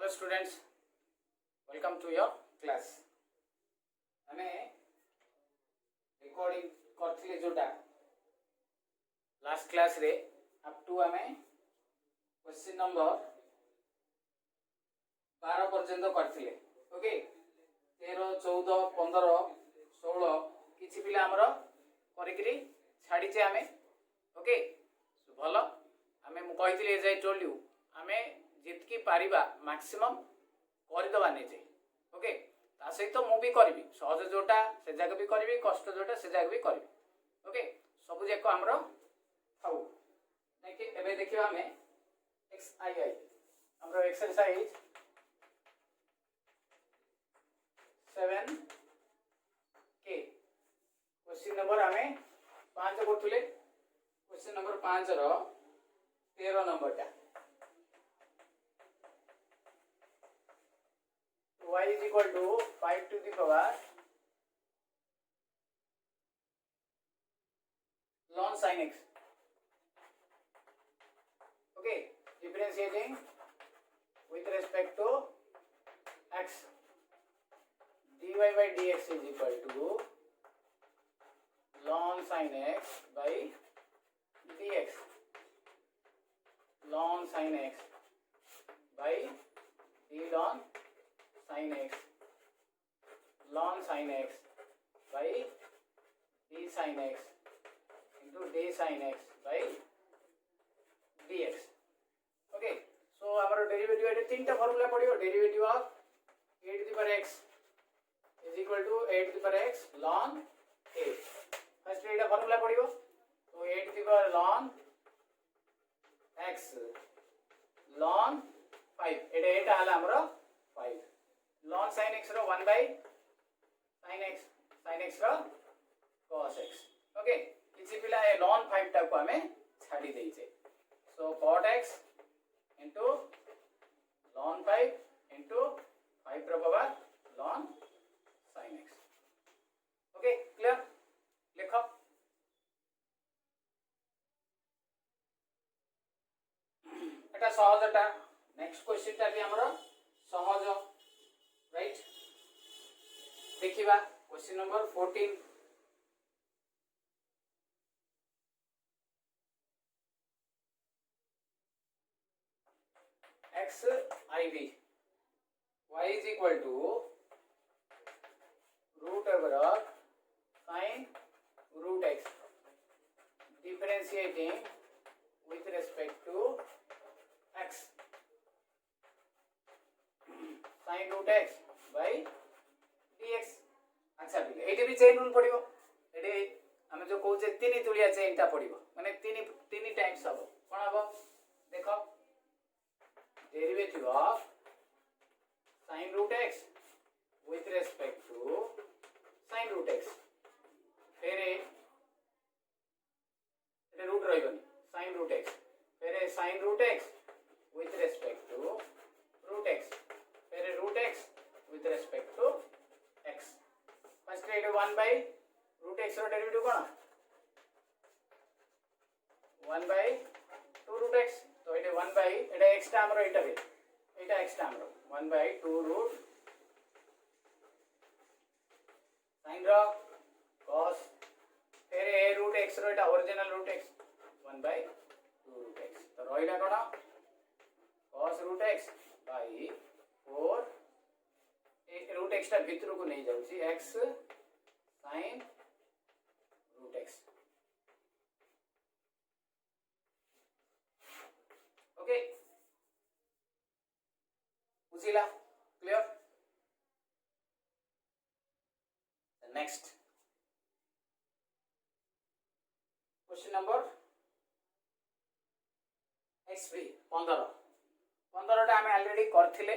Hello students, welcome to your class. आमे recording करथिले जोटा लास्ट क्लास रे अप टू आमे क्वेश्चन नंबर 12 पर्यंत करथिले। ओके, 13 14 15 16 किछि पिला हमरो करिकरी छाडीचे आमे। ओके, भलो आमे मु कहिथिले एज आई टोल्ड यू आमे जितकी पारिबा मैक्सिमम करदबा निजे। ओके, ता सहित मु भी करबी, सहज जोटा से जगह भी करबी, कष्ट जोटा से जगह भी करबी। ओके, सब जाक हमरो थाउ देखि एबे देखिबा हमें एक्सआईआई हमरो एक्सरसाइज 7 के क्वेश्चन नंबर हमें 5 करथुले। क्वेश्चन नंबर 5 रो 13 नंबर टा y is equal to 5 to the power ln sin x. Okay, differentiating with respect to x, dy by dx is equal to ln sin x by dx, ln sin x by d ln sin x, ln sin x by d sin x into d sin x by dx. Okay, so our derivative at तीनटा formula पड़ियो। Derivative of a to the power x is equal to a to the power x ln a। First Etah formula पड़ियो, तो a to the power ln x ln 5 एटा हला हमरो 5 ln sin x रो 1 by sin x रो cos x। Okay, किछि पिला ए ln 5 टा को हमें छाडी देई छे। So cot x into ln 5 into 5 रो power ln sin x। Okay, clear? लिखो एटा सहजटा। नेक्स्ट क्वेश्चन टा भी हमरो सहज, राइट? देखिबा question number 14। x iv y is equal to root over of sin root x, differentiating with respect to x, sin root x by dx। अच्छा ठीक है, एटे भी चेन रूल पड़िबो। एटे हमें जो कहू जे तीन तुलिया चेन टा पड़िबो, माने तीन टाइम्स हबो। कोन हबो देखो, derivative of sin root x with respect to sin root x, फिर एटे रूट रहइबनी sin root x, फिर sin root x with respect to root x, फिर root x with respect to x। First एटे 1 by root x रो derivative कोन 1 by 2 root x, तो एटे 1 by Etah x टा हमरो एटा रे एटा x टा हमरो 1 by 2 root sin row cos, फिर ए root x row Etah original root x 1 by 2 root x, तो रोइला कोन cos root x by 4 A root x टा भितर को नहीं जाउची x sin root x। Okay, बुझिला? Clear? Next question number xv 15 टा हमें ऑलरेडी करथिले।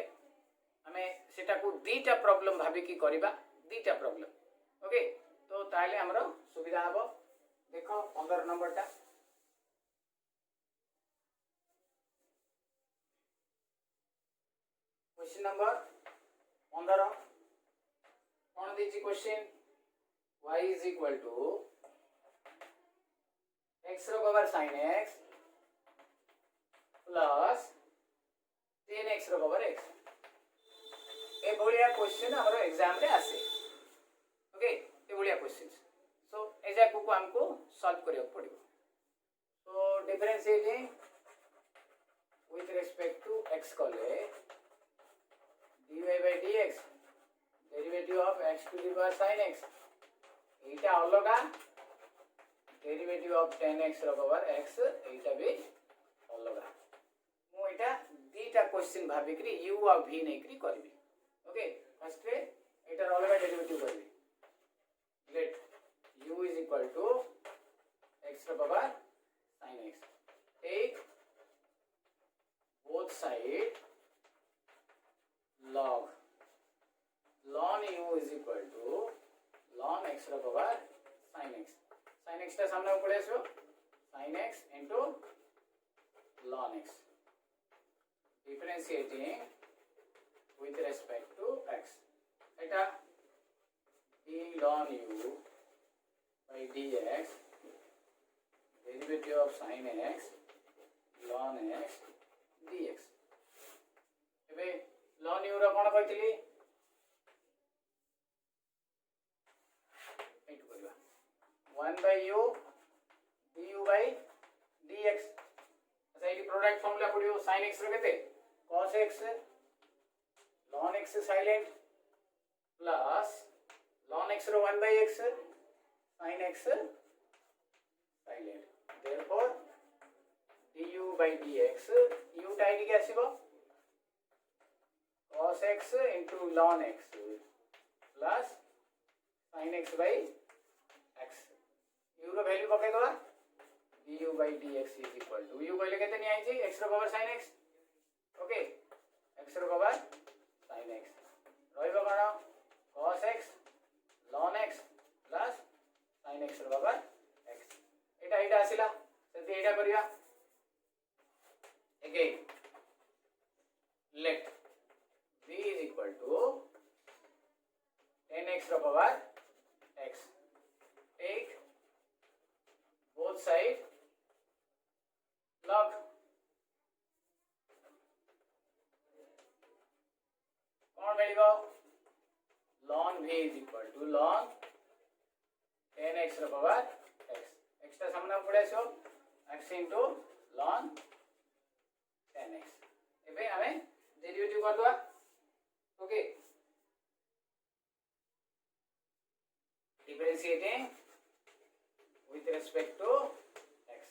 हमें सेटा को दीटा प्रॉब्लम भाबी की करिबा, दीटा प्रॉब्लम। ओके, तो ताले हमरो सुविधा हबो। देखो 15 नंबर टा क्वेश्चन नंबर 15 कौन दीची question, y is equal to x row power sin x plus 10x रो पावर x। ए भलिया क्वेश्चन हमर एग्जाम रे आसे ओके ए भलिया क्वेश्चन सो ए जा को हमको सॉल्व करियो पड़िबो तो differentiating with respect to x कले dy by dx derivative of x to the power sin x एटा अलगा derivative of tan x row power x एटा भी अलगा मु एटा दीटा क्वेश्चन भाबी करी u और v नै करी करबी ओके फर्स्ट रे एटा अलगा डेरिवेटिव करबी let u is equal to x row power sin x take both side log ln u is equal to ln x row power sin x ता सामने पड़े आसो sin x into ln x differentiating with respect to x eta d ln u by dx derivative of sin x ln x dx एबे ln u रो कोन कहतिली एट करबा 1 by u du by dx अच्छा ये प्रोडक्ट फार्मूला पडियो sin x रो केते cos x ln x silent plus ln x रो 1 by x sin x silent therefore du by dx u टाइड के आसीबो cos x into ln x plus sin x by x u रो value पके दवा du by dx is equal to u कहले केते नि आइछि x रो power sin x okay x रो पावर sin x रहइबो कोन cos x ln x plus sin x रो power x एटा आसिला सेति एटा करिया again let v is equal to 10x रो power x take both side log कौन मिलेगा ln v is equal to ln 10x रो power x x ता सामने पड़े सो x into ln 10x एबे हमें डेरिवेटिव कर दवा okay differentiating with respect to x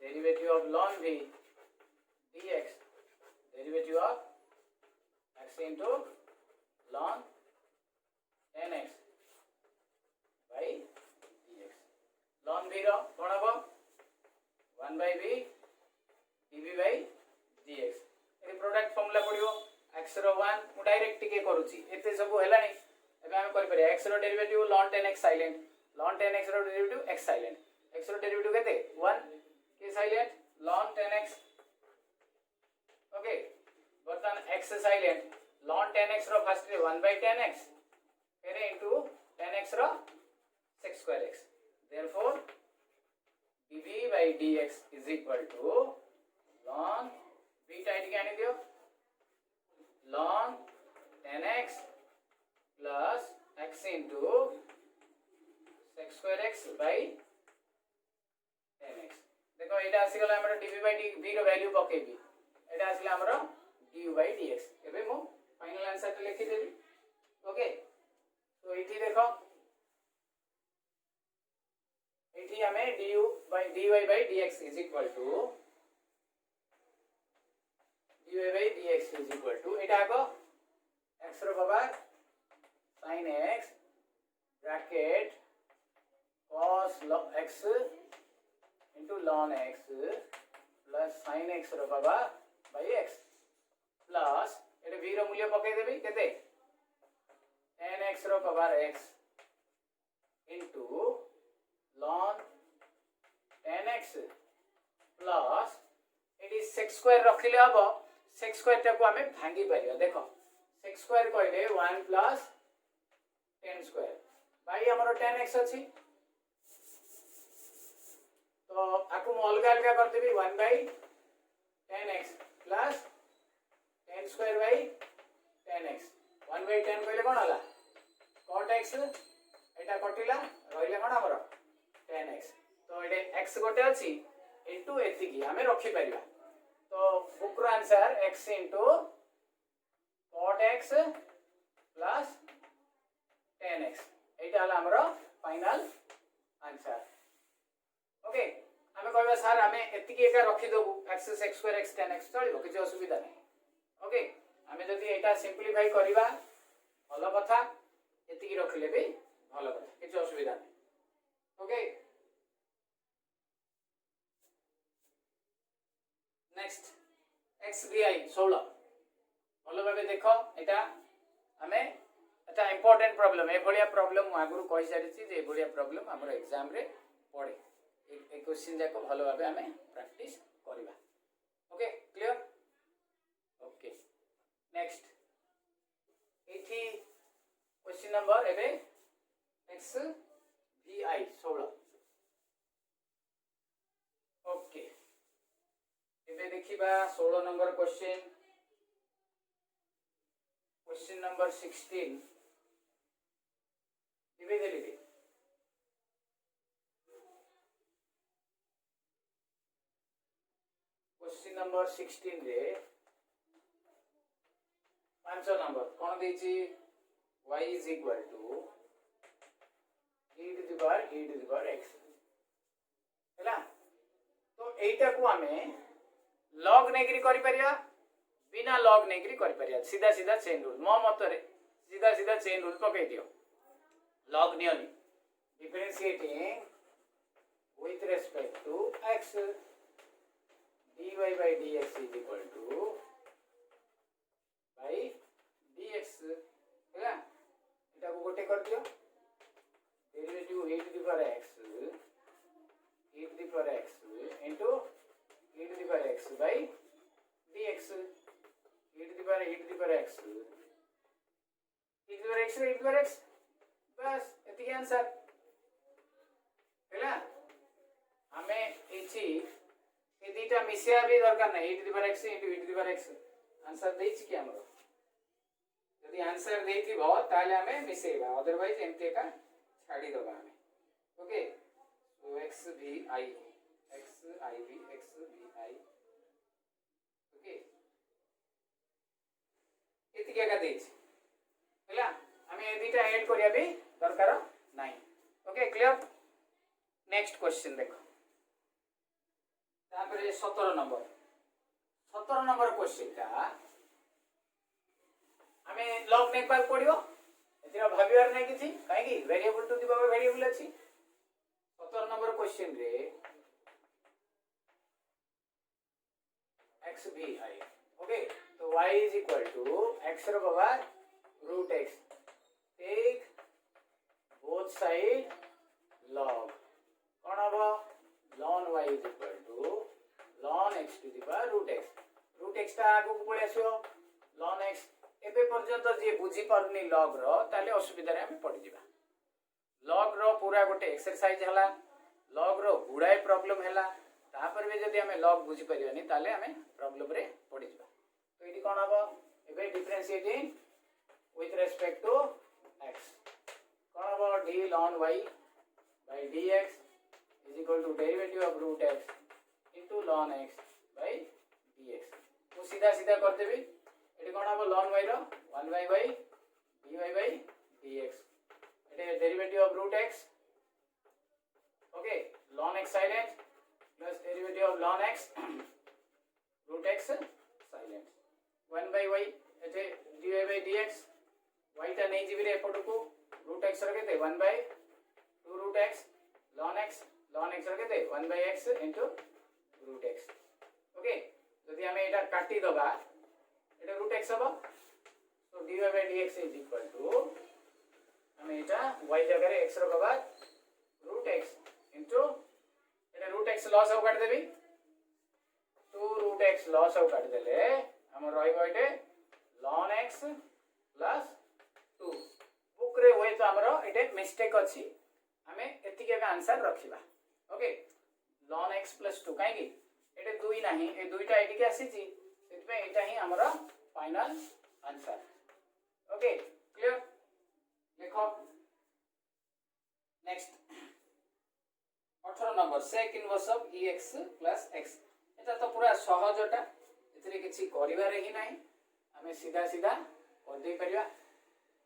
derivative of ln v dx derivative of x into ln 10x by dx ln v रो कोन हो 1 by v dv by dx ए product formula पडियो x रो 1 मु डायरेक्ट टिके करूची एते सब हेलानी एबे हम करि पारे x रो derivative ln 10x silent ln 10x रो डेरिवेटिव x साइलेंट x रो डेरिवेटिव केते 1 के साइलेंट ln 10x ओके बर्तन x साइलेंट ln 10x रो फर्स्ट रे 1 by 10x फिर इनटू 10x रो sec square x therefore dv by dx is equal to ln v tight के आने दियो ln 10x plus x into sec square x by 10x देखो एटा आसी गला हमर dv by v रो वैल्यू पकेबी एटा आसीला हमर du by dx एबे मु फाइनल आंसर लिखि देबी ओके तो इठी देखो इठी हमें du by dy by dx is equal to dy by dx is equal to एटा आगो x row power sin x bracket cos x into ln x plus sin x row power by x plus एटा v रो मूल्य पके देबी केते tan x रो power x into ln tan x plus एटी sec square रखिले हबो sec square टा को हमें भांगी परिया देखो sec square कहले 1 plus tan square भाई हमरो tan x अछि तो आकु म अलगा अलगा कर देबी 1 by tan x plus tan square by tan x आम रखिपर तो book answer x into cot x plus tan x एटा हला हमरो फाइनल आंसर ओके आमे कहबा सर आमे एतिकी एका रखि देबु x square x tan x चलिबो किछ असुविधा नै ओके आमे जदी एटा सिंपलीफाई करिबा भलो कथा एतिकी रखिले भी भलो कथा किछ असुविधा नै ओके नेक्स्ट xvi 16 भलो भाबे देखो एटा आमे एटा इंपोर्टेंट प्रॉब्लम ए भलिया प्रॉब्लम आगुरु कहि सारिछि जे भलिया प्रॉब्लम हमर एग्जाम रे पड़े ए क्वेश्चन जाको भलो भाबे आमे प्रैक्टिस करिबा ओके क्लियर ओके नेक्स्ट एठी क्वेश्चन नंबर एबे xvi 16 ओके एबे देखिबा 16 नंबर क्वेश्चन क्वेश्चन नंबर 16 एबे देलिबे क्वेश्चन नंबर 16 रे 5 नंबर कोन देछि y is equal to e to the power x हैला तो एटा को हमें log नेगरी करि परिया बिना log नेगरी करि परिया सीधा सीधा चेन रूल मो मत रे सीधा सीधा चेन रूल पकई दियो log नियनि differentiating with respect to x dy by dx is equal to by dx हैला एटा को गोटे कर दियो derivative e to the power x into e to the power x by dx e to the power x e to the power x e to the power x बस एतिक answer हैला हमें Aichi ए दीटा मिसिया भी दरकार नै e to the power x into e to the power x answer देछि कि हमरो यदि आंसर देथिबो ताले हमें मिसेबा अदरवाइज एमते का छाडी दबा हमें ओके so xvi ओके एतिक का देछि हैला हमें ए दीटा ऐड करिया भी दरकार नाही ओके क्लियर नेक्स्ट क्वेश्चन देखो तापरे 17 नंबर क्वेश्चन का हमें लॉग नेक पाक पड़ियो एतिरा भाबियार नै किछि काहे कि variable to the power variable अछि 17 नंबर क्वेश्चन रे xvi ओके तो y is equal to x row power root x take both side log कोन हबो ln y is equal to ln x to the power root x ता आगु पळे आसियो ln x एबे पर्यंत जे बुझी परनी log रो ताले असुविधा रे हम पड़ी जिबा log रो पूरा गोटे एक्सरसाइज हला log रो गुडाय प्रॉब्लम हला तापर भी जदी हमें log बुझी परियोनी ताले हमें प्रॉब्लम रे पड़ी जिबा तो इडी कोन हबो एबे differentiating with respect to x कोन हबो d ln y by dx is equal to derivative of root x into ln x by dx तो सीधा सीधा कर देबी एटी कोन हबो ln y रो 1 by dy by dx एटे derivative of root x okay ln x silent plus derivative of ln x root x silent 1 by y Ete dy by dx y ता नै जीबी रे एपट को root x रखे थे 1 by 2 root x ln x रखे थे 1 by x into root x okay जदि हमें एटा काटी दबा एटा root x हबो तो dy by dx is equal to हमें एटा y जगह रे x रो पावर root x into एटा root x लॉस हो काट देबी 2 root x लॉस हो काट देले हम रहइबो एटे ln x plus 2 बुक रे होय तो हमरो एटे मिस्टेक अछि हमें एतिके का आंसर रखिबा ओके ln x plus 2 काहे कि एटे 2 नाही ए दुईटा एटी के आसीची सेत में एटा ही हमरो फाइनल आंसर ओके क्लियर देखो next 18 number sec inverse of ex plus x এটা তো পুরা সহজটা এতে কিছু করিবার হি নাই আমি सीधा सीधा कर दे परिया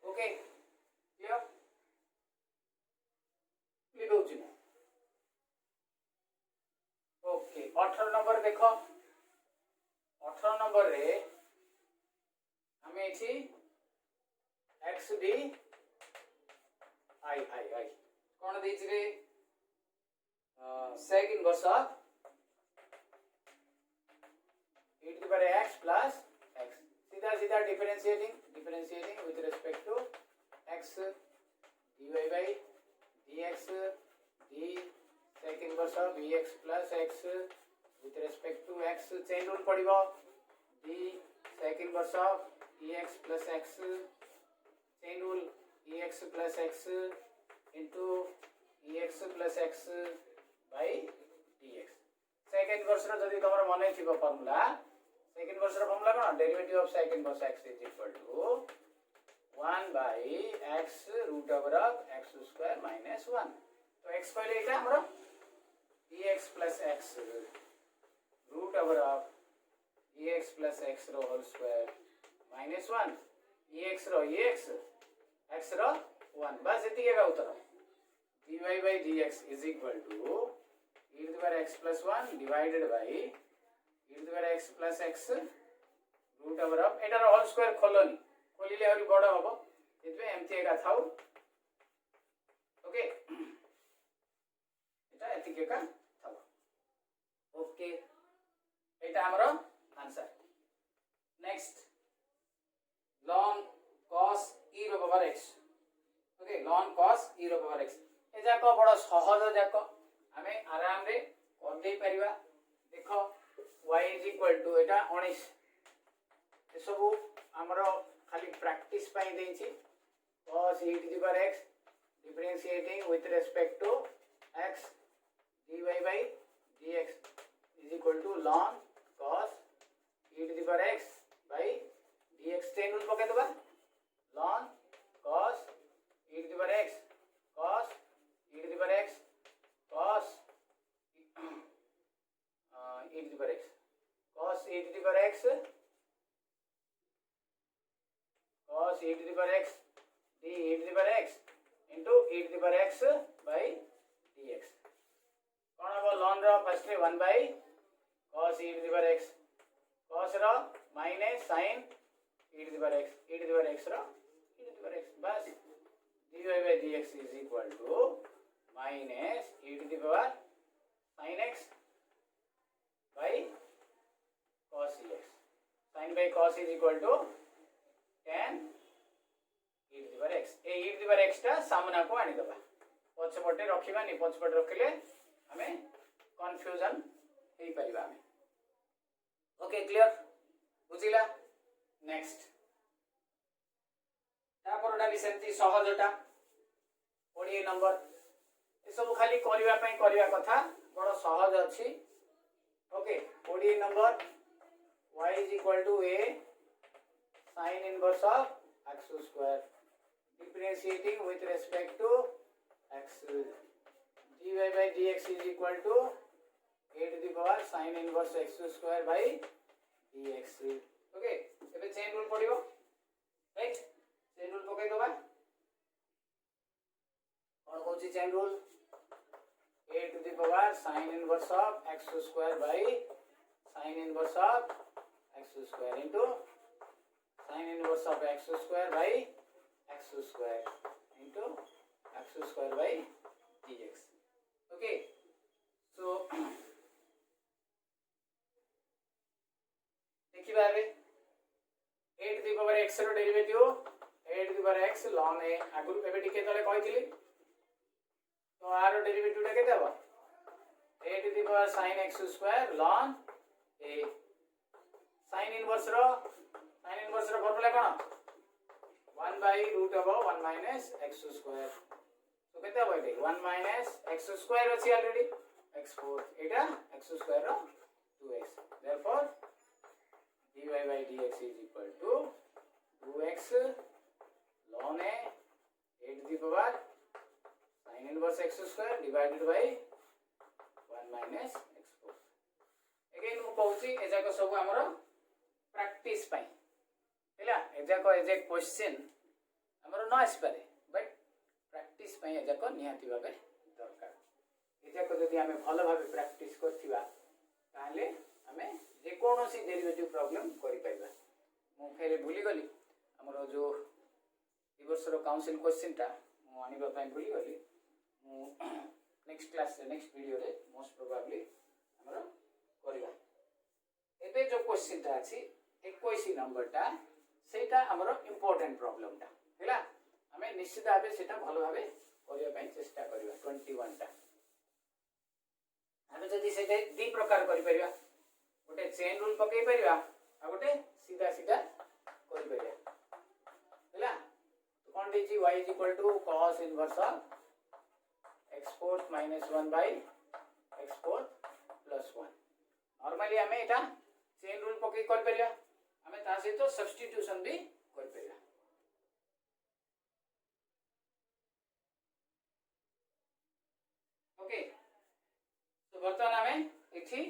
ओके क्लियर क्लियर होची ना ओके 18 नंबर देखो 18 नंबर रे हमें एठी x d आई आई आई कौन देछि रे sec inverse of e to the power x plus x सीधा सीधा differentiating with respect to x dy by dx d sec inverse of bx plus x with respect to x chain rule पड़िबो d sec inverse of ex plus x chain rule ex plus x into ex plus x by dx second verse रो जदी तमर मने थिबो formula second verse रो formula कोन derivative of second verse x is equal to 1 by x root over of x square minus 1 तो x कहले एटा हमरो ex plus x root over of ex plus x row whole square minus 1 ex row ex x रो 1 बस एतिके का उत्तर dy by dx is equal to e to the power x plus 1 divided by e to the power x plus x root over of एटार whole square खोलनी खोलिले आउरी बड हबो एतबे एमती एका थाउ ओके एटा एतिके का थाउ ओके एटा हमरो answer next ln cos e रो power x okay ln cos e रो पावर x ए जाको बड़ सहज जाको आमे आराम रे कर दे परिबा देखो y is equal to एटा 19 ए सब हमरो खाली प्रैक्टिस पई देछि cos e to the power x differentiating with respect to x dy by dx is equal to ln cos e to the power x by dx chain rule पके दबा ln cos e to the power x cos e to the power x cos e to the power x cos e to the power x cos e to the power x d e to the power x into e to the power x by dx कौन हम ln रो first 1 by cos e to the power x cos रो minus sin e to the power x e to the power x रो e to the power x बस dy by dx is equal to minus e to the power sin x by cos ex sin by cos is equal to tan e to the power x A e to the power x टा सामना को आनी दबा पछ पटे रखिबा नि पछ पटे रखिले हमें कंफ्यूजन हेई परिबा हमें ओके क्लियर बुझिला नेक्स्ट ता परडा भी सेंती सहजटा 20 नंबर ए सब खाली करिवा पई करिवा कथा बड़ सहज अछि okay 20 number y is equal to a sin inverse of x square differentiating with respect to x dy by dx is equal to a to the power sin inverse x square by dx okay एबे chain rule पडिबो right chain rule पकै दबा कोन कोची chain rule a to the power sin inverse of x square by sin inverse of x square into sin inverse of x square by x square into x square by dx okay so देखिबा बे a to the power x रो derivative a to the power x ln a आगु एबे टिके तले कहितली तो आरो derivative टा केते हबो a to the power sin x square ln a sin inverse रो फार्मूला कोन 1 by root of 1 minus x square तो केते हबो एटे 1 minus x square अछि already x4 Etah x square row 2x therefore dy by dx is equal to 2x ln a to the power sin inverse x square divided by 1 minus x4 again कहूची एजाक सब आमर practice पाई हैला एजाक as a question आमर न आसी पारे but practice पाई एजाक निहाती भाबे दरकार एजाक जदि आमे भलो भाबे प्रैक्टिस करथिबा ताले आमे जे कोनोसी डेरिवेटिव प्रॉब्लम करि पाइबा मु फेरे भूली गली आमर जो ए वर्षर काउंसिल क्वेश्चन टा मु आनिबा पाई भूली गली मु नेक्स्ट क्लास रे नेक्स्ट वीडियो रे मोस्ट प्रोबेबली हमर करिबा एबे जो क्वेश्चन टा अछि 21 नंबर टा सेटा हमर इंपोर्टेंट प्रॉब्लम टा हैला हमें निश्चित भाबे सेटा भलो भाबे करिया पाई चेष्टा करिबा 21 टा हमें जदि सेटे दी प्रकार करि परिबा गोटे चेन रूल पकई परिबा आ गोटे सीधा सीधा करि परिबा हैला तो कोन देछि y cos inverse x fourth minus 1 by x fourth plus 1 normally हमें एटा चेन रूल पकई कर परिया हमें ता सहित सब्स्टिट्यूशन भी कर परिया ओके तो वर्तमान हमें एठी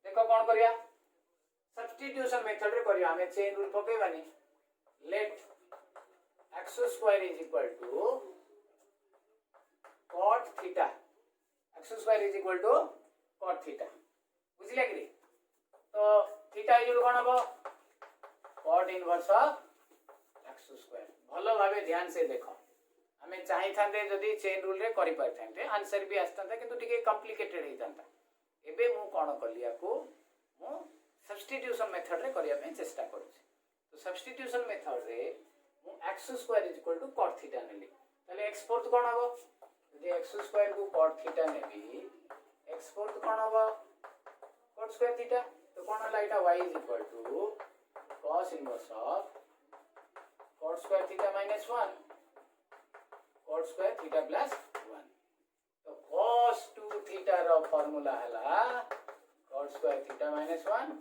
देखो कोन करिया सब्स्टिट्यूशन मेथड रे करिया हमें चेन रूल पकई बानी late x square is equal to cot theta x square is equal to cot theta बुझिला कि तो थीटा इज कोन हबो cot इनवर्स x स्क्वायर भलो भाबे ध्यान से देखो हमें चाहि थांते जदी चेन रूल रे करि पार थांते आंसर भी आस्तांता किंतु टिके कॉम्प्लिकेटेड हे थांता एबे मु कोन करलिया को मु सब्स्टिट्यूशन मेथड रे करिया पे चेष्टा करू तो सब्स्टिट्यूशन मेथड रे मु x square is equal to cot theta नेली ताले x फोर्थ कोन हबो यदि x स्क्वायर को cot थीटा नेबी x फोर्थ कोन हबो cot स्क्वायर थीटा तो कोन हला एटा y is equal to cos inverse of cot square theta minus 1 cot square theta plus 1 तो cos 2 थीटा रो फार्मूला हला cot square theta minus 1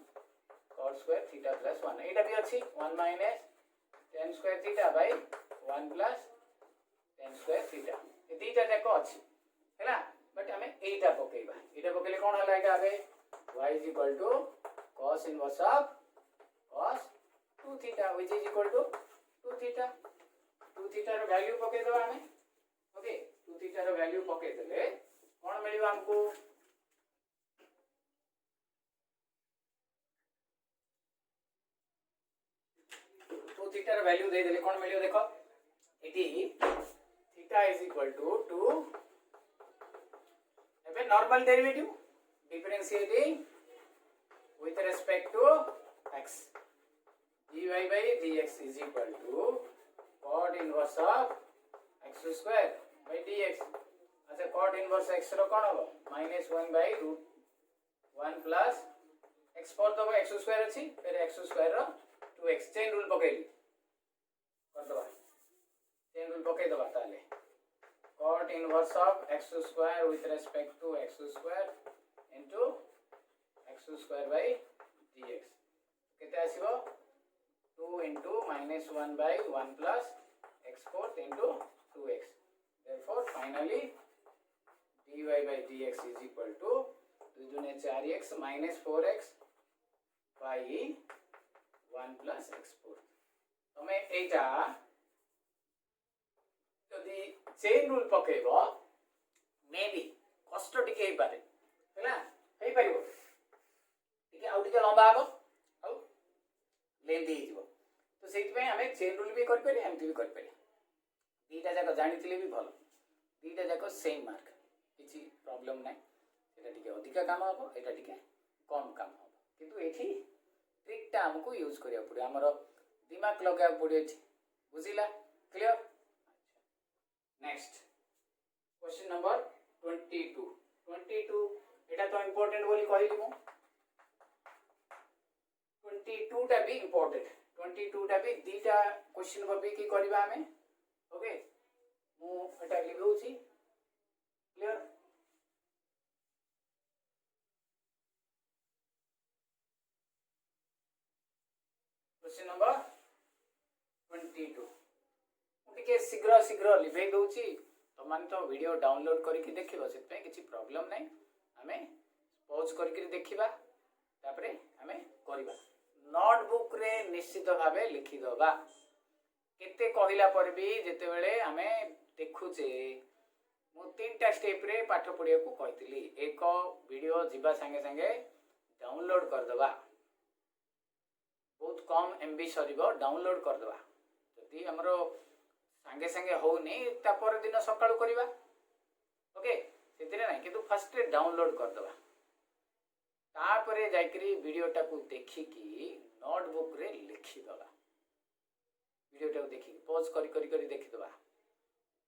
cot square theta plus 1 एटा भी अछि 1 minus tan square theta by 1 plus tan square theta ए दीटा जाको अछि हैला बट हमें एटा पकेइबा एटा पकेले कोन हला एटा आबे y is equal to cos inverse of cos 2 theta which is equal to 2 theta 2 theta row value पके दबा हमें ओके 2 theta रो वैल्यू पके देले कोन मिलिबा हमको 2 theta रो वैल्यू दे देले कोन मिलियो देखो इटी theta is equal to 2 एबे normal derivative differentiating with respect to x dy by dx is equal to cot inverse of x square by dx अच्छा cot inverse x रो कोन हो -1 by root 1 plus x fourth हो x square अछि फिर x square रो 2x chain rule पकेली कर दबा chain rule पके दबा ताले cot inverse of x square with respect to x square into x square by dx केते आसीबो 2 into -1 by 1 plus x fourth into 2x therefore finally dy by dx is equal to 2 दुने 4x minus 4x by 1 plus x fourth तमे एटा जदि chain rule पकेबो may be कष्ट टिके हे पारे हैला हे परिबो टिके आउ टिके लंबा आबो आउ लेंदी हे जिवो तो सेति पे हमें चेन रूल भी कर पारे एमटी भी कर पारे दीटा जाक जानिथिले भी भलो दीटा जाक सेम मार्क किछि प्रॉब्लम नै एटा टिके अधिका काम हबो एटा टिके कम काम हबो किंतु एठी ट्रिक टा हमको यूज करिया पड़े हमर दिमाग लगा पड़े एठी बुझिला क्लियर नेक्स्ट क्वेश्चन नंबर 22 एटा तो इंपोर्टेंट बोली कहली मु 22 टा भी इंपोर्टेंट 22 टा भी दीटा क्वेश्चन बबी की करबा हमें ओके मु एटा लिखौची क्लियर क्वेश्चन नंबर 22 मुटिके शीघ्र शीघ्र लिखै दउची तो मान तो वीडियो डाउनलोड करके देखिबो सेत पे किछि प्रॉब्लम नै हमें पॉज करके देखिबा तापरे आमे करिबा नोटबुक रे निश्चित भावे लिखि दबा केते कहिला पर भी जेते बेले आमे देखुचे मु तीनटा स्टेप रे पाठ पढ़िया को कहती एक वीडियो जीवा संगे संगे डाउनलोड कर दबा बहुत कम एमबी सरीबो डाउनलोड कर दबा जदि हमरो संगे संगे होनी ता पर दिन सकाळू करिबा ओके सेतिरे नै किंतु फर्स्ट रे डाउनलोड कर दबा तापरे जाइकरी वीडियोटा को देखि की नोटबुक रे लिखि दबा वीडियोटा को देखि पॉज करी करी करी देखि दबा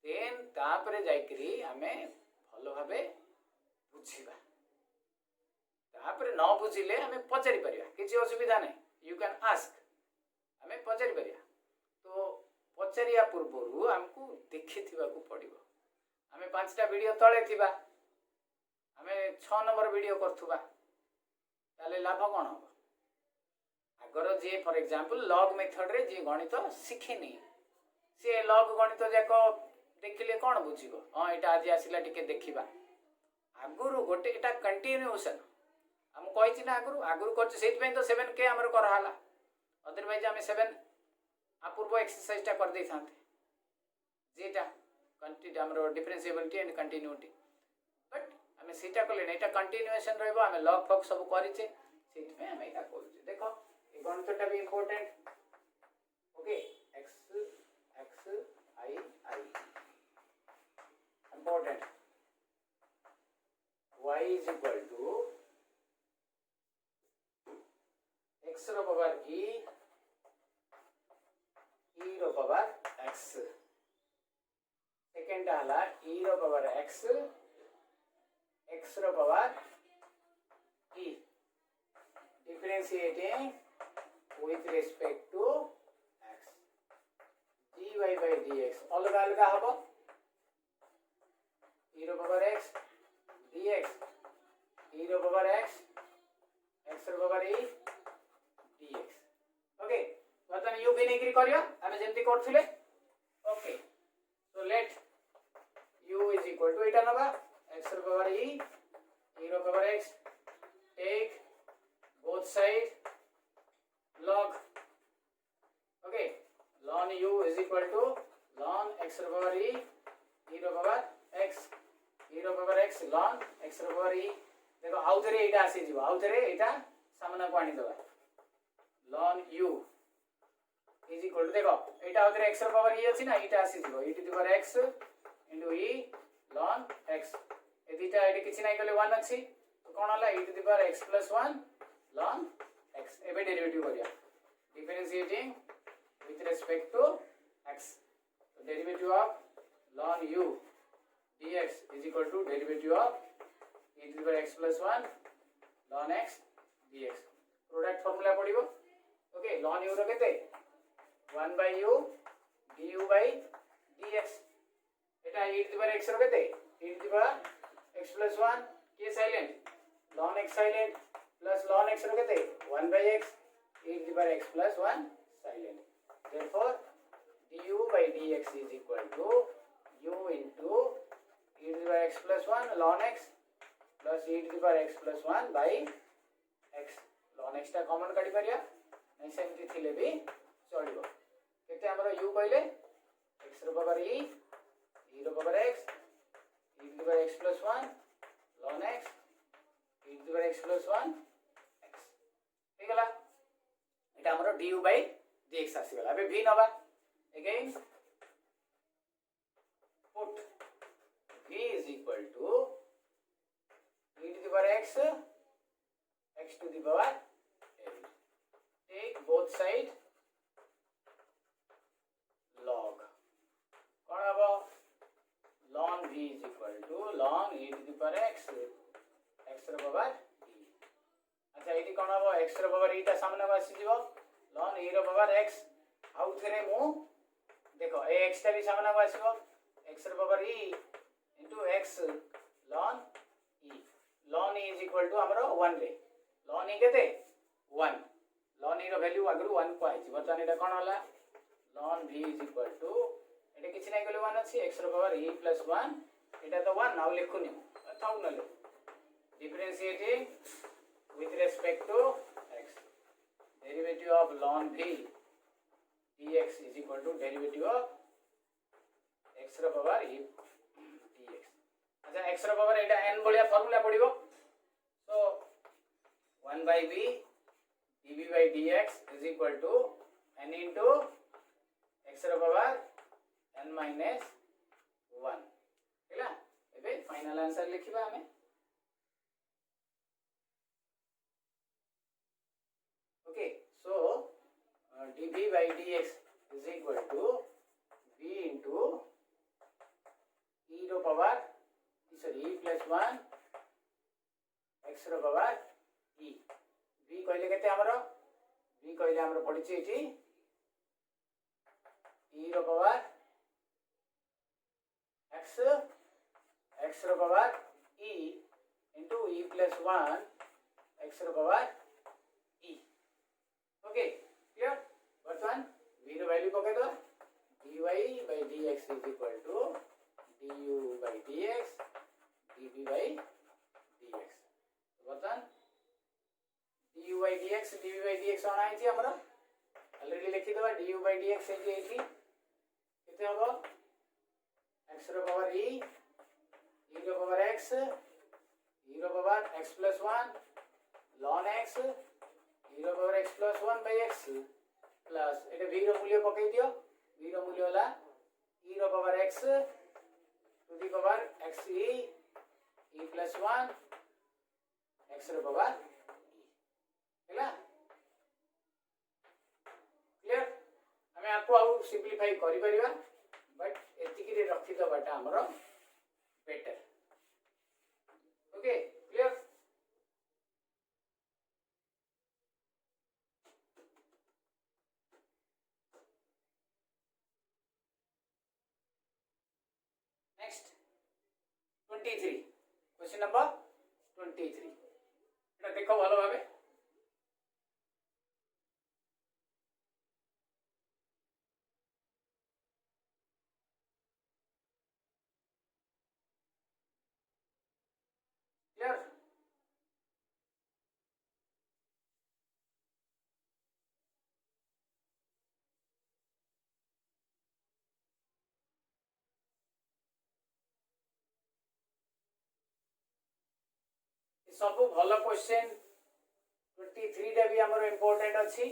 देन तापरे जाइकरी आमे भलो भाबे बुझिबा तापरे न बुझिले आमे पचारि परिया किछि असुविधा नै यू कैन आस्क आमे पचारि परिया तो पचारिया पूर्व आमको देखिथिबा को पड़िबो आमे 5टा वीडियो तळे थिबा आमे 6 नंबर वीडियो करथुबा ताले लाभ कोन हो अगर J for example log method रे जे गणित सिखिनी से लॉग गणित जाको देखिले कोन बुझिबो हां एटा आज आसिला टिके देखिबा आगुरु गोटे एटा कंटिन्यूएशन हम कहि छी ना आगुरु करछ सेति पे तो 7 के हमर करहाला अदरवाइज हम 7 अपूर्व एक्सरसाइज टा कर दे थांते जेटा कंटिन्यू हमर डिफरेंशिएबिलिटी एंड कंटिन्यूटी बट हमें सेटा कले एटा कंटिन्यूएशन रहबो हमें लॉग फॉग सब करिचे सेति पे हम एटा करूचे देखो ए गणितटा भी important okay x x i i important y is equal to x row power e row power x second आला e row power x x row power e differentiating with respect to x dy by dx अलग अलग हबो e रो power x dx e रो power x x रो power e dx okay बर्तन यू भी नहीं करियो हमें जेंति करथिले okay so let u is equal to एटा नबा x row power e row power x take both side log okay ln u is equal to ln x row power e row power x row power x ln x row power e देखो आउ थरे एटा आसी जीव आउ थरे एटा सामना को आनी दबा ln u is equal to देखो एटा आउ थरे x रो पावर e अछि ना एटा आसी जीव e to the power x into e ln x ए दिटा एटा किछि नै कले 1 अछि तो कोन होला e to the power x plus 1 ln x एबे डेरिवेटिव करिया differentiating with respect to x so derivative of ln u dx is equal to derivative of e to the power x plus 1 ln x dx product formula पडिबो okay ln u रो केते 1 by u du by dx Etah e to the power x रो केते e to the power x plus 1 के silent ln x silent plus ln x रो केते 1 by x e to the power x plus 1 silent therefore du by dx is equal to u into e to the power x plus 1 ln x plus e to the power x plus 1 by x ln x टा common काढी परिया नै सेमति थिले भी चलिबो केते हमर u कहले x row power e row power x e to the power x plus 1 ln x e to the power x plus 1 x ठीक है एटा हमर du by dx आसी गला अबे v नबा again put v is equal to e to the power x x to the power l take both side log कोन हबो ln v is equal to ln e to the power x x row power e अच्छा एटी कोन हबो x रो power e ता सामने आसी जीवो ln e रो पावर x आउ थरे मु देखो ए x टा भी सामने आसीबो x row power e into x ln e ln e is equal to हमरो 1 रे ln e केते 1 ln e रो वैल्यू अगरु 1 को आइछि बर्तन एटा कोन होला ln v is equal to एटा किछि नै गले 1 अछि x रो पावर e plus 1 एटा तो 1 नाउ लिखुनी थाउ नले differentiating with respect to x. Derivative of ln v dx is equal to derivative of x ର power e dx. अच्छा x ର power Etah n भलिया formula पडिबो. So 1 by v dv by dx is equal to n into x ର power n minus 1. ହେଲା ଏବେ final answer लिखिबा हमें. Okay, so dv by dx is equal to v into e row power sorry e plus 1 x row power e. v कहले केते हमरो v कहले हमरो पडिछि एठी e रो power x रो power e into e plus 1 x रो power e. Okay, clear? ବର୍ତ୍ତମାନ v ର value पके दो dy by dx is equal to du by dx dv by dx. ବର୍ତ୍ତମାନ du by dx dv by dx अणा है हमरो already लिखि दवा du by dx है एठी केते हबो x row power e e row power x e row power x plus 1 ln x e row power x plus 1 by x plus एटा v रो मूल्य पकई दियो v रो मूल्य होला e row power x to the power x e plus 1 x row power हैला. Clear? हमें आपको आउ सिंपलीफाई करि परिबा बट एतिकी रे रखि दबाटा हमरो better. Okay clear? Next 23 question number 23 एटा देखो भलो भाबे. क्लियर? सब भलो क्वेश्चन 23 रे भी हमर इंपोर्टेंट अछि.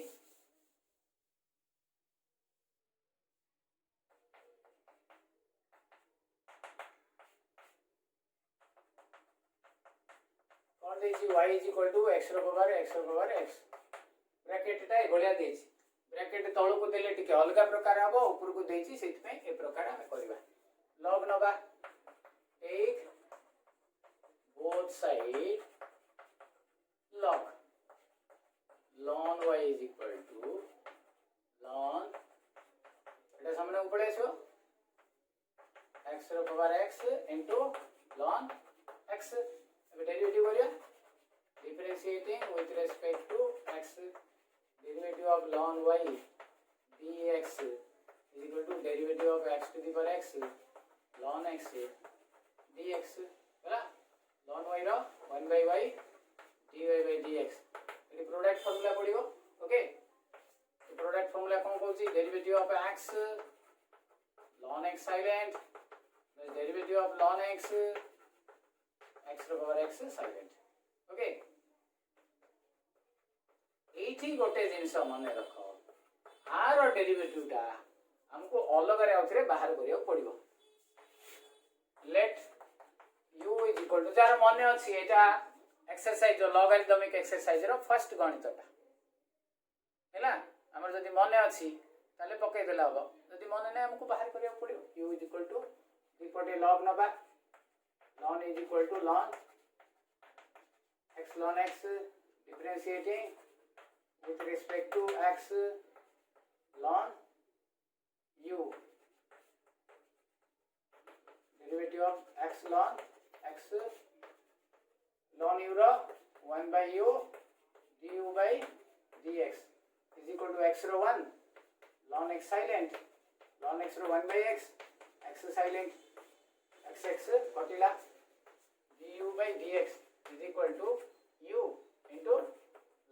कौन देछि y is equal to x row power x bracket टा एभलिया देछि. ब्रैकेट तळु को देले टिके अलगा प्रकार हबो ऊपर को देछि सेति में ए प्रकार हम करबा. लॉग नबा take both side log ln y is equal to ln एटा सामने ऊपर आछो x रो power x into ln x. अब डेरिवेटिव करिया differentiating with respect to x derivative of ln y dx is equal to derivative of x to the power x ln x dx ହେଲା. ln y रो 1 by y dy by dx एटी product formula पडिबो. Okay तो product formula कोन कहूची derivative of x ln x silent plus derivative of ln x x row power x silent. Okay एठी गोटे जिंस मन रखो आर डेरिवेटिव टा हमको अलग रे आउथरे बाहर करियो पडिबो. Let u is equal to जार मन अछि एटा एक्सरसाइज लॉगरिथमिक एक्सरसाइज रो फर्स्ट गणितटा हैला. हमर जदी मन अछि ताले पके देला हबो. जदी मन नै हमको बाहर करियो पडियो. u is equal to रिपोर्टे log नबा ln is equal to ln x differentiating with respect to x ln u derivative of x ln x ln u रो 1 by u du by dx is equal to x रो 1 ln x silent ln x रो 1 by x x silent x कटिला du by dx is equal to u into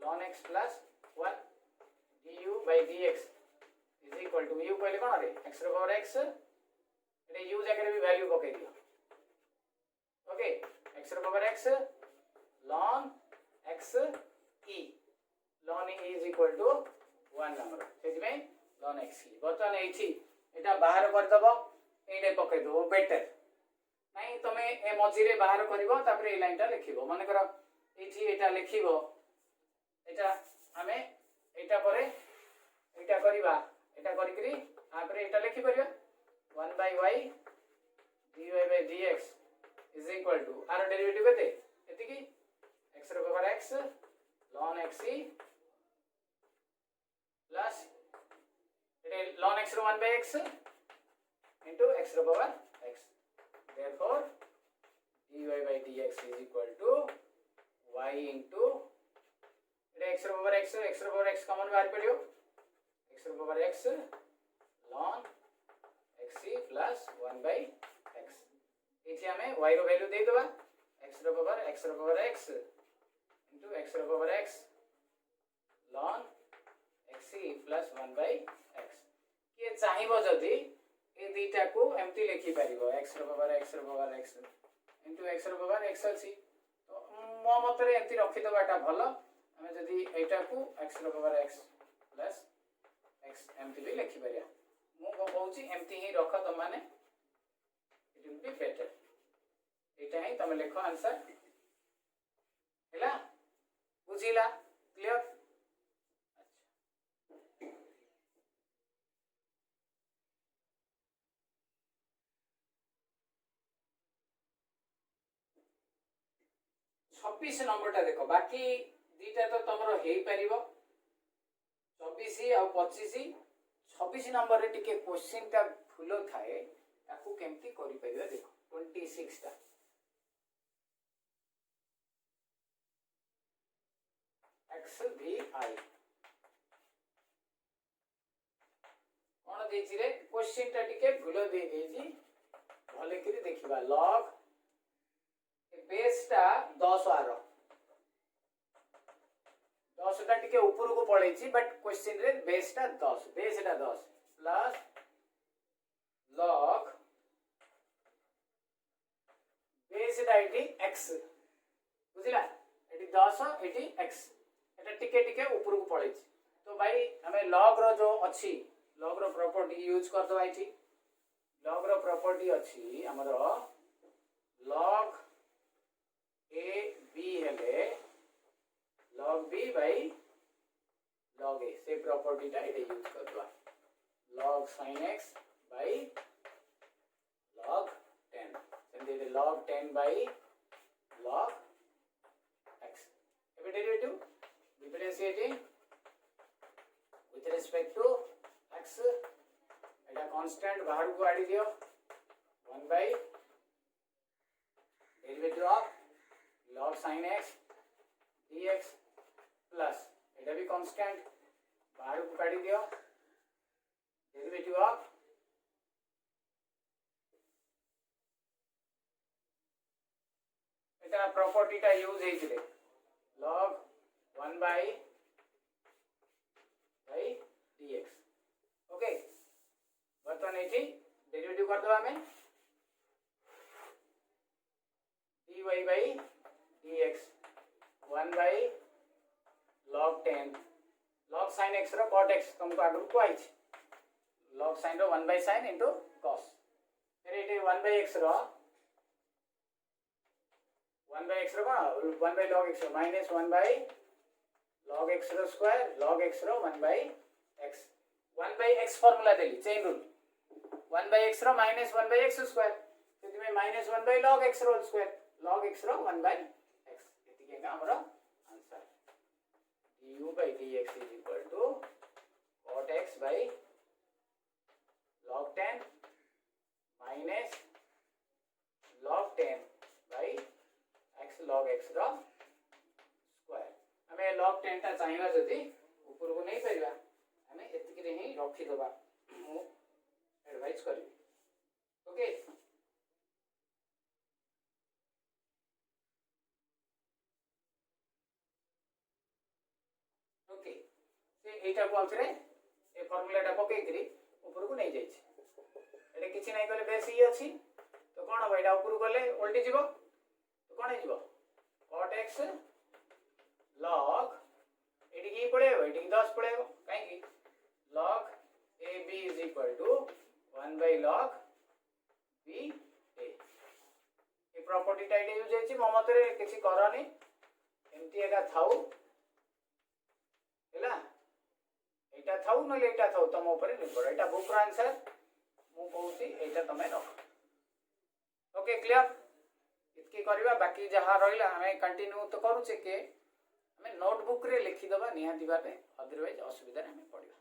ln x plus 1 du by dx is equal to u पहले कौन रे x रो power x एटा u जगह भी वैल्यू पकई दियो okay x row power x ln x e ln e is equal to 1 number सेति में ln x e बर्तमान एठी एटा बाहर कर दबो एटा पकई दबो बेटर नहीं तमे ए मझिरे बाहर करिवो तापरे ए लाइनटा लिखिबो माने कर एठी एटा लिखिबो एटा हमें एटा परे एटा करिवा एटा करिकरी आपरे एटा लिखि परिबा 1 by y dy by dx is equal to आर डेरिवेटिव केते एति की x रो power x ln x e plus एटा ln x रो 1 by x into x row power x therefore dy by dx is equal to y into x row power x common बाहर पड़ियो x row power x ln x e plus 1 by x एठी हमें y रो value दे देबा x row power x into x row power x ln x e plus 1 by x के चाहिबो जदी ए दीटा को empty लिखि परिबो x रो power x into x रो power x c तो मो मतरे एम्प्टी रखि दबाटा भलो हमें जदी एटा को x रो power x plus x empty भी लिखि परिया मु कहूची एम्प्टी ही रख त माने इट विल बी बेटर एटा ही तमे लिखो आंसर हैला बुझिला क्लियर 26 नंबर टा देखो बाकी दीटा तो तमरो हेई परिबो 24 और 25 26 नंबर रे टिके क्वेश्चन टा फुलो थाए ताकू केमती करि परिबो देखो 26 टा x v i कोन देछि रे क्वेश्चन टा टिके फुलो दे देछि भले करी देखिबा log बेस टा 10 आरो 10 टा टिके ऊपर को पळै छी बट क्वेश्चन रे बेस टा 10 बेस टा 10 प्लस log बेस टा इटी x बुझिला इटी 10 इटी x एटा टिके टिके ऊपर को पळै छी तो भाई हमें log रो जो अछि log रो प्रॉपर्टी यूज कर दो इटी log रो प्रॉपर्टी अछि हमरो log a b हेले log b by log a से प्रॉपर्टी टा इटे यूज कर दो log sin x by log 10 सेंदे log 10 by log x एबे derivative differentiating with respect to x Etah constant बाहर को आडी दियो 1 by derivative of log sin x dx plus iota भी कांस्टेंट बाहर को काढी दियो डेरिवेटिव ऑफ एटा प्रॉपर्टी टा यूज हे छिले log 1 by dx ओके बर्तन एठी डेरिवेटिव कर दो हमें dy by dx 1 by log 10 log sin x row cot x तुमको आगु को आइछ log sin row 1 by sin into cos फिर एटे 1 by x रो 1 by x रो कोन 1 by log x रो minus 1 by log x रो स्क्वायर log x रो 1 by x 1 by x formula देली चेन रूल 1 by x रो minus 1 by x स्क्वायर सेति में minus 1 by log x रो स्क्वायर log x रो 1 by x एतिके का हमरो answer du by dx is equal to cot x by log 10 minus log 10 by x log x रो square हमें log 10 ता चाहिबा जदी ऊपर को नहीं परिबा हमें एतिके रे ही रखि दबा मु एडवाइस करी ओके এইটা को आउथरे ए फार्मूलाटा पकईकरी ऊपर को नहीं जाइए एटा किछि नहीं कले बेस ही अछि तो कोन हो एटा ऊपर गले उल्टी जीवो तो कोन हे जीवो cot x log एटी की पड़ेबो एटी 10 पड़ेबो काहे की log ab is equal to 1 by log b a ए प्रॉपर्टी टाइट यूज होछि मो मतरे किछि करनी एमटी एका थाउ हैला एटा थाउ न एटा थाउ तम ऊपर निर्भर एटा बुक रो आंसर मु कहूची एटा तमे रख ओके क्लियर इतकी करबा बाकी जहा रहिला हमें कंटिन्यू तो करू छे के हमें नोटबुक रे लिखि दबा निहाती बाटे अदरवाइज असुविधा हमें पड़िबा।